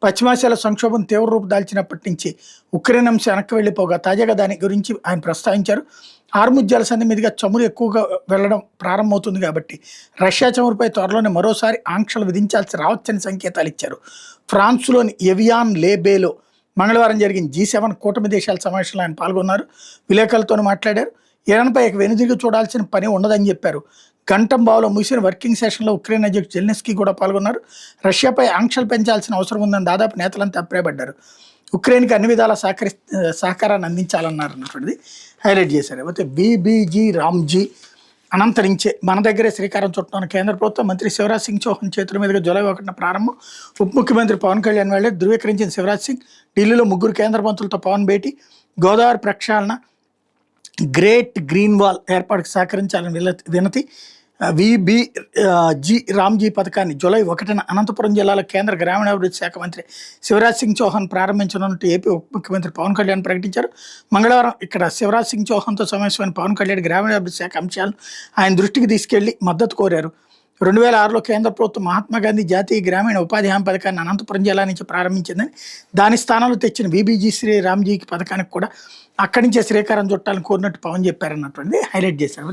పశ్చిమాసియాలో సంక్షోభం తీవ్ర రూపు దాల్చినప్పటి నుంచి ఉక్రెయిన్ అంశం వెనక్కి వెళ్ళిపోగా తాజాగా దాని గురించి ఆయన ప్రస్తావించారు. హార్ముజ్ జలసంధి మీదుగా చమురు ఎక్కువగా వెళ్లడం ప్రారంభమవుతుంది కాబట్టి రష్యా చమురుపై త్వరలోనే మరోసారి ఆంక్షలు విధించాల్సి రావచ్చని సంకేతాలు ఇచ్చారు. ఫ్రాన్స్లోని ఎవియాన్ లేబేలో మంగళవారం జరిగిన G7 కూటమి దేశాల సమావేశంలో ఆయన పాల్గొన్నారు. విలేకరులతో మాట్లాడారు. ఇరాన్పై వెనుదిరిగి చూడాల్సిన పని ఉండదని చెప్పారు. గంటంబావులో ముగిసిన వర్కింగ్ సెషన్లో ఉక్రెయిన్ అధ్యక్షుడు జెలెన్స్కీ కూడా పాల్గొన్నారు. రష్యాపై ఆంక్షలు పెంచాల్సిన అవసరం ఉందని దాదాపు నేతలంతా అభిప్రాయపడ్డారు. ఉక్రెయిన్కి అన్ని విధాల సహకారాన్ని అందించాలన్నారు అన్నటువంటిది హైలైట్ చేశారు. అయితే బీబీజీ రామ్జీ అనంతరించే మన దగ్గరే శ్రీకారం చుట్టాను కేంద్ర ప్రభుత్వం. మంత్రి శివరాజ్ సింగ్ చౌహాన్ చేతుల మీదుగా జూలై 1న ప్రారంభం. ఉప ముఖ్యమంత్రి పవన్ కళ్యాణ్ వెళ్ళే ధృవీకరించిన శివరాజ్ సింగ్ ఢిల్లీలో 3 కేంద్ర మంత్రులతో పవన్ భేటీ. గోదావరి ప్రక్షాళన గ్రేట్ గ్రీన్ వాల్ ఏర్పాటుకు సహకరించాలని వినతి. VBG రామ్జీ పథకాన్ని జూలై 1న అనంతపురం జిల్లాలో కేంద్ర గ్రామీణాభివృద్ధి శాఖ మంత్రి శివరాజ్ సింగ్ చౌహాన్ ప్రారంభించనున్నట్టు ఏపీ ఉప ముఖ్యమంత్రి పవన్ కళ్యాణ్ ప్రకటించారు. మంగళవారం ఇక్కడ శివరాజ్ సింగ్ చౌహాన్తో సమావేశమైన పవన్ కళ్యాణ్ గ్రామీణాభివృద్ధి శాఖ అంశాలను ఆయన దృష్టికి తీసుకెళ్లి మద్దతు కోరారు. 2006లో కేంద్ర ప్రభుత్వం మహాత్మాగాంధీ జాతీయ గ్రామీణ ఉపాధి హామీ పథకాన్ని అనంతపురం జిల్లా నుంచి ప్రారంభించిందని, దాని స్థానంలో తెచ్చిన VBG శ్రీ రామ్జీకి పథకానికి కూడా అక్కడి నుంచే శ్రీకారం చుట్టాలని కోరినట్టు పవన్ చెప్పారన్నటువంటిది హైలైట్ చేశారు.